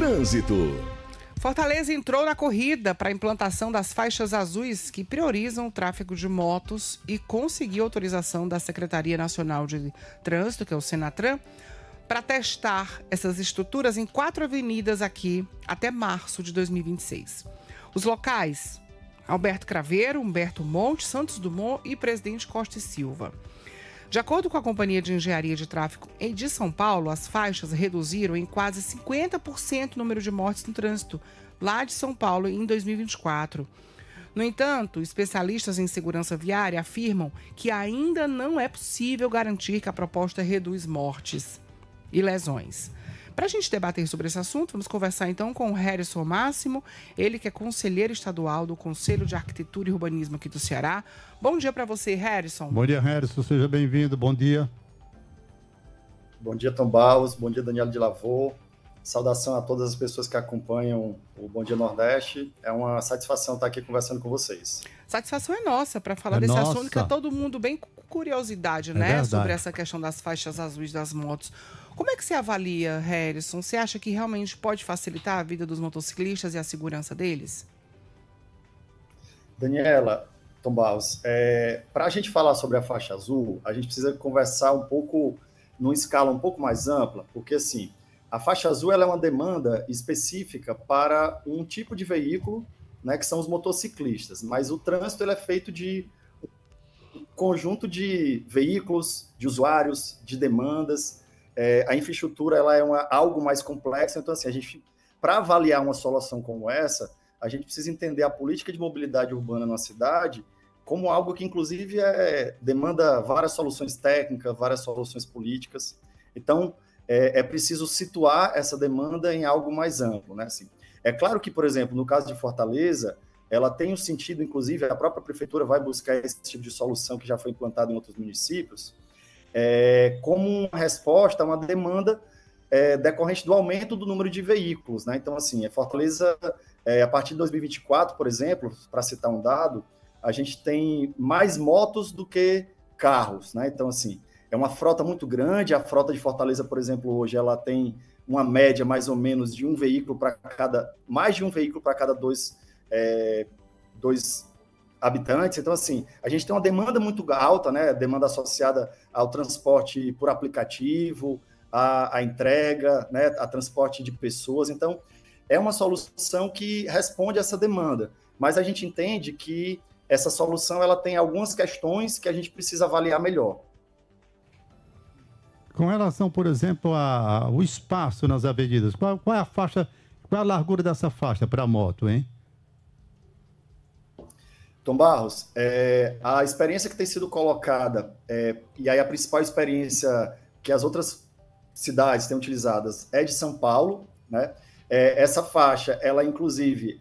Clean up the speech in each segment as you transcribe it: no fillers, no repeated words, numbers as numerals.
Trânsito. Fortaleza entrou na corrida para a implantação das faixas azuis que priorizam o tráfego de motos e conseguiu autorização da Secretaria Nacional de Trânsito, que é o Senatran, para testar essas estruturas em 4 avenidas aqui até março de 2026. Os locais: Alberto Craveiro, Humberto Monte, Santos Dumont e Presidente Costa e Silva. De acordo com a Companhia de Engenharia de Tráfego de São Paulo, as faixas reduziram em quase 50% o número de mortes no trânsito lá de São Paulo em 2024. No entanto, especialistas em segurança viária afirmam que ainda não é possível garantir que a proposta reduz mortes e lesões. Para a gente debater sobre esse assunto, vamos conversar então com o Harrison Máximo, ele que é conselheiro estadual do Conselho de Arquitetura e Urbanismo aqui do Ceará. Bom dia para você, Harrison. Bom dia, Harrison. Seja bem-vindo. Bom dia. Bom dia, Tom Barros. Bom dia, Daniela de Lavor. Saudação a todas as pessoas que acompanham o Bom Dia Nordeste. É uma satisfação estar aqui conversando com vocês. Satisfação é nossa para falar desse assunto, que é todo mundo bem com curiosidade, né? Verdade. Sobre essa questão das faixas azuis das motos. Como é que você avalia, Harrison? Você acha que realmente pode facilitar a vida dos motociclistas e a segurança deles? Daniela, Tom Barros, para a gente falar sobre a faixa azul, a gente precisa conversar um pouco, numa escala um pouco mais ampla, porque assim, a faixa azul ela é uma demanda específica para um tipo de veículo, né, que são os motociclistas, mas o trânsito ele é feito de um conjunto de veículos, de usuários, de demandas. A infraestrutura ela é algo mais complexo, então assim, para avaliar uma solução como essa, a gente precisa entender a política de mobilidade urbana na cidade como algo que inclusive demanda várias soluções técnicas, várias soluções políticas. Então, é preciso situar essa demanda em algo mais amplo, né? Assim, é claro que, por exemplo, no caso de Fortaleza, ela tem um sentido, inclusive, a própria prefeitura vai buscar esse tipo de solução que já foi implantado em outros municípios, como uma resposta a uma demanda decorrente do aumento do número de veículos, né? Então, assim, Fortaleza, a partir de 2024, por exemplo, para citar um dado, a gente tem mais motos do que carros, né? Então, assim, é uma frota muito grande. A frota de Fortaleza, por exemplo, hoje ela tem uma média mais ou menos de mais de um veículo para cada dois habitantes. Então, assim, a gente tem uma demanda muito alta, né? Demanda associada ao transporte por aplicativo, a entrega, né? A transporte de pessoas. Então, é uma solução que responde a essa demanda. Mas a gente entende que essa solução ela tem algumas questões que a gente precisa avaliar melhor. Com relação, por exemplo, ao espaço nas avenidas, qual é a faixa, qual é a largura dessa faixa para a moto, hein? Tom Barros, a experiência que tem sido colocada, e aí a principal experiência que as outras cidades têm utilizadas é de São Paulo, né? Essa faixa, ela inclusive,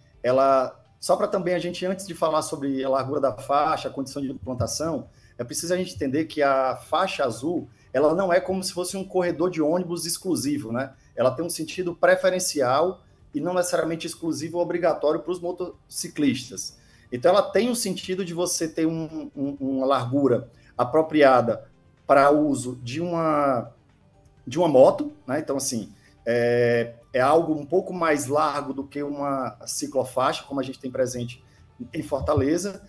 só para também a gente, antes de falar sobre a largura da faixa, a condição de implantação, é preciso a gente entender que a faixa azul, ela não é como se fosse um corredor de ônibus exclusivo, né? Ela tem um sentido preferencial e não necessariamente exclusivo ou obrigatório para os motociclistas. Então, ela tem o sentido de você ter uma largura apropriada para uso de uma moto, né? Então, assim, é algo um pouco mais largo do que uma ciclofaixa, como a gente tem presente em Fortaleza,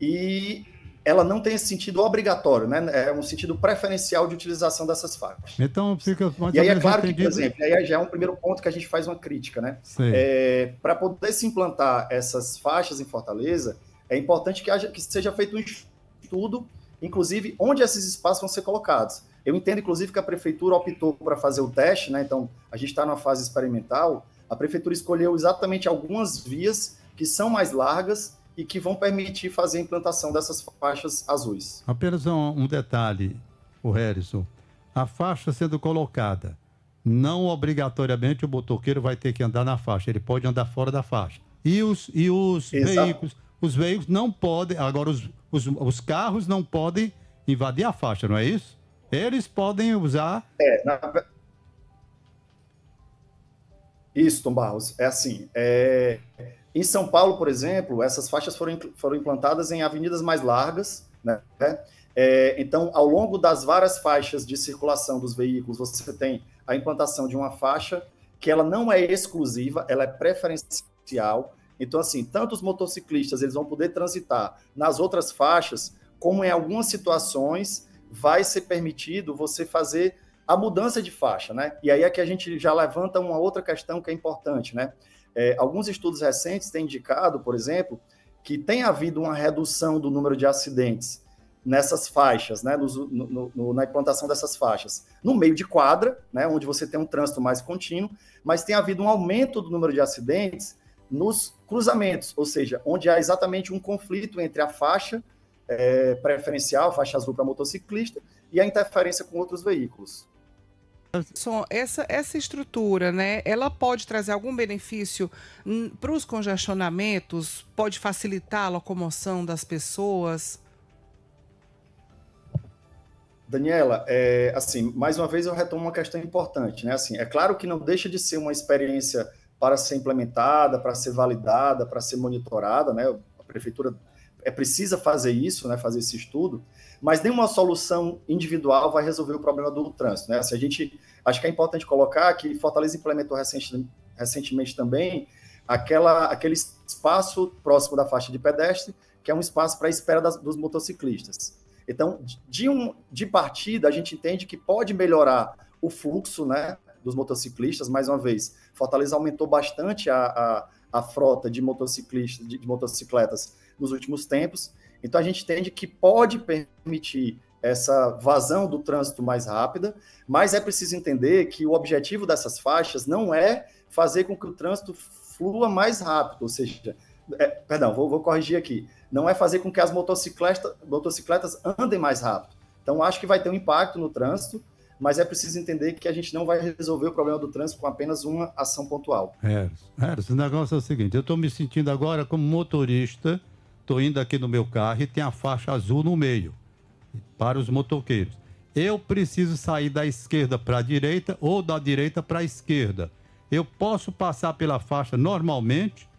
e ela não tem esse sentido obrigatório, né? É um sentido preferencial de utilização dessas faixas. Então, fica... E aí é claro que, por exemplo, aí já é um primeiro ponto que a gente faz uma crítica, né? Para poder se implantar essas faixas em Fortaleza, é importante que seja feito um estudo, inclusive, onde esses espaços vão ser colocados. Eu entendo, inclusive, que a prefeitura optou para fazer o teste, né? Então, a gente está numa fase experimental, a prefeitura escolheu exatamente algumas vias que são mais largas e que vão permitir fazer a implantação dessas faixas azuis. Apenas um detalhe, o Harrison. A faixa sendo colocada, não obrigatoriamente o motoqueiro vai ter que andar na faixa, ele pode andar fora da faixa. E os veículos não podem, agora os carros não podem invadir a faixa, não é isso? Eles podem usar... Isso, Tom Barros, é assim, em São Paulo, por exemplo, essas faixas foram implantadas em avenidas mais largas, né? Então, ao longo das várias faixas de circulação dos veículos, você tem a implantação de uma faixa que ela não é exclusiva, ela é preferencial. Então, assim, tanto os motociclistas eles vão poder transitar nas outras faixas, como em algumas situações vai ser permitido você fazer a mudança de faixa, né? E aí é que a gente já levanta uma outra questão que é importante, né? Alguns estudos recentes têm indicado, por exemplo, que tem havido uma redução do número de acidentes nessas faixas, né? Na implantação dessas faixas, no meio de quadra, né? Onde você tem um trânsito mais contínuo, mas tem havido um aumento do número de acidentes nos cruzamentos, ou seja, onde há exatamente um conflito entre a faixa preferencial, faixa azul para motociclista, e a interferência com outros veículos. Essa estrutura, né, ela pode trazer algum benefício para os congestionamentos? Pode facilitar a locomoção das pessoas? Daniela, assim, mais uma vez eu retomo uma questão importante, né? Assim, é claro que não deixa de ser uma experiência para ser implementada, para ser validada, para ser monitorada, né? A prefeitura precisa fazer isso, né? Fazer esse estudo, mas nenhuma solução individual vai resolver o problema do trânsito, né? Assim, acho que é importante colocar que Fortaleza implementou recentemente também aquele espaço próximo da faixa de pedestre, que é um espaço para a espera dos motociclistas. Então, de partida, a gente entende que pode melhorar o fluxo, né, dos motociclistas. Mais uma vez, Fortaleza aumentou bastante a frota de motocicletas nos últimos tempos. Então, a gente entende que pode permitir essa vazão do trânsito mais rápida, mas é preciso entender que o objetivo dessas faixas não é fazer com que o trânsito flua mais rápido, ou seja, vou corrigir aqui, não é fazer com que as motocicletas andem mais rápido. Então, acho que vai ter um impacto no trânsito, mas é preciso entender que a gente não vai resolver o problema do trânsito com apenas uma ação pontual. O negócio é o seguinte, eu estou me sentindo agora como motorista, estou indo aqui no meu carro e tem a faixa azul no meio, para os motoqueiros. Eu preciso sair da esquerda para a direita ou da direita para a esquerda. Eu posso passar pela faixa normalmente?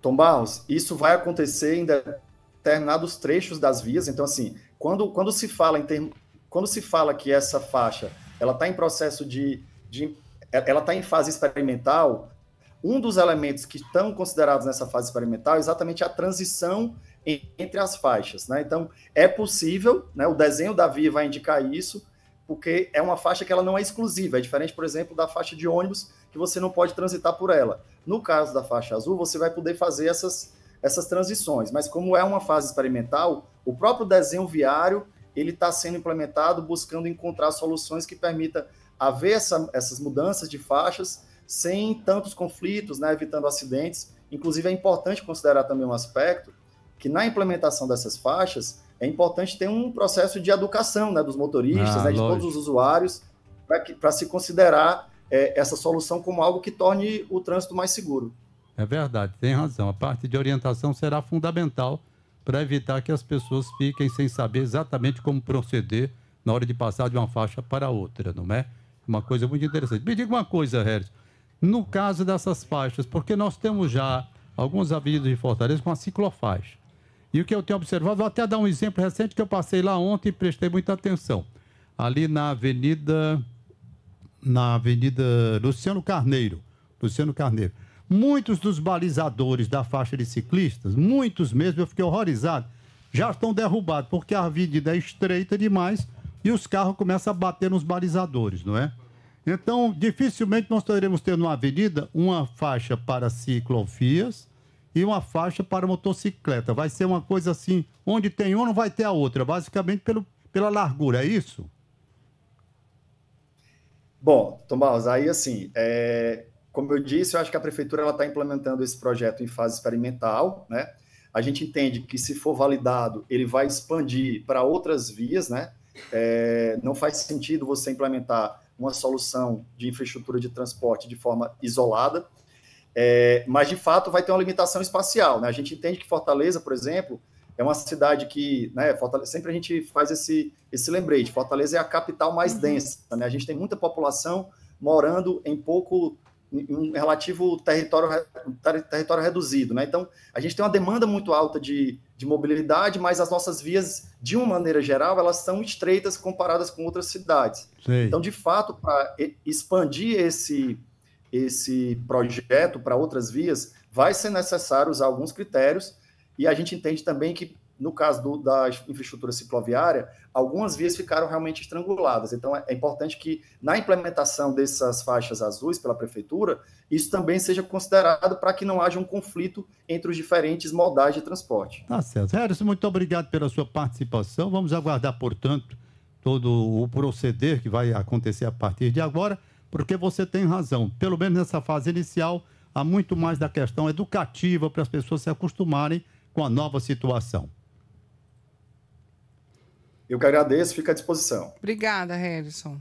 Tom Barros, isso vai acontecer em determinados trechos das vias. Então, assim, quando se fala que essa faixa ela está em processo ela está em fase experimental, um dos elementos que estão considerados nessa fase experimental é exatamente a transição entre as faixas, né? Então, é possível, né? O desenho da via vai indicar isso, porque é uma faixa que ela não é exclusiva, é diferente, por exemplo, da faixa de ônibus, que você não pode transitar por ela. No caso da faixa azul, você vai poder fazer essas transições, mas como é uma fase experimental, o próprio desenho viário ele está sendo implementado buscando encontrar soluções que permitam haver essas mudanças de faixas sem tantos conflitos, né, evitando acidentes. Inclusive, é importante considerar também um aspecto que na implementação dessas faixas é importante ter um processo de educação, né, dos motoristas, né, de todos os usuários, para se considerar essa solução como algo que torne o trânsito mais seguro. É verdade, tem razão. A parte de orientação será fundamental para evitar que as pessoas fiquem sem saber exatamente como proceder na hora de passar de uma faixa para outra, não é? Uma coisa muito interessante. Me diga uma coisa, Harrison. No caso dessas faixas, porque nós temos já algumas avenidas de Fortaleza com a ciclofaixa. E o que eu tenho observado, vou até dar um exemplo recente que eu passei lá ontem e prestei muita atenção. Ali na Avenida Luciano Carneiro. Muitos dos balizadores da faixa de ciclistas, muitos mesmo, eu fiquei horrorizado, já estão derrubados, porque a avenida é estreita demais e os carros começam a bater nos balizadores, não é? Então, dificilmente nós poderemos ter numa avenida uma faixa para ciclovias e uma faixa para motocicleta. Vai ser uma coisa assim, onde tem uma não vai ter a outra, basicamente pela largura, é isso? Bom, Tom Barros, aí assim, como eu disse, eu acho que a prefeitura está implementando esse projeto em fase experimental, né? A gente entende que, se for validado, ele vai expandir para outras vias, né? Não faz sentido você implementar uma solução de infraestrutura de transporte de forma isolada, mas, de fato, vai ter uma limitação espacial, né? A gente entende que Fortaleza, por exemplo, é uma cidade que, né, sempre a gente faz esse lembrete, Fortaleza é a capital mais densa, né? A gente tem muita população morando em um relativo território reduzido, né? Então, a gente tem uma demanda muito alta de mobilidade, mas as nossas vias, de uma maneira geral, elas são estreitas comparadas com outras cidades. Sei. Então, de fato, para expandir esse projeto para outras vias, vai ser necessário usar alguns critérios, e a gente entende também que, no caso da infraestrutura cicloviária, algumas vias ficaram realmente estranguladas. Então, é importante que, na implementação dessas faixas azuis pela prefeitura, isso também seja considerado para que não haja um conflito entre os diferentes modais de transporte. Tá certo. Harrison, muito obrigado pela sua participação. Vamos aguardar, portanto, todo o proceder que vai acontecer a partir de agora, porque você tem razão. Pelo menos nessa fase inicial, há muito mais da questão educativa para as pessoas se acostumarem com a nova situação. Eu que agradeço, fico à disposição. Obrigada, Harrison.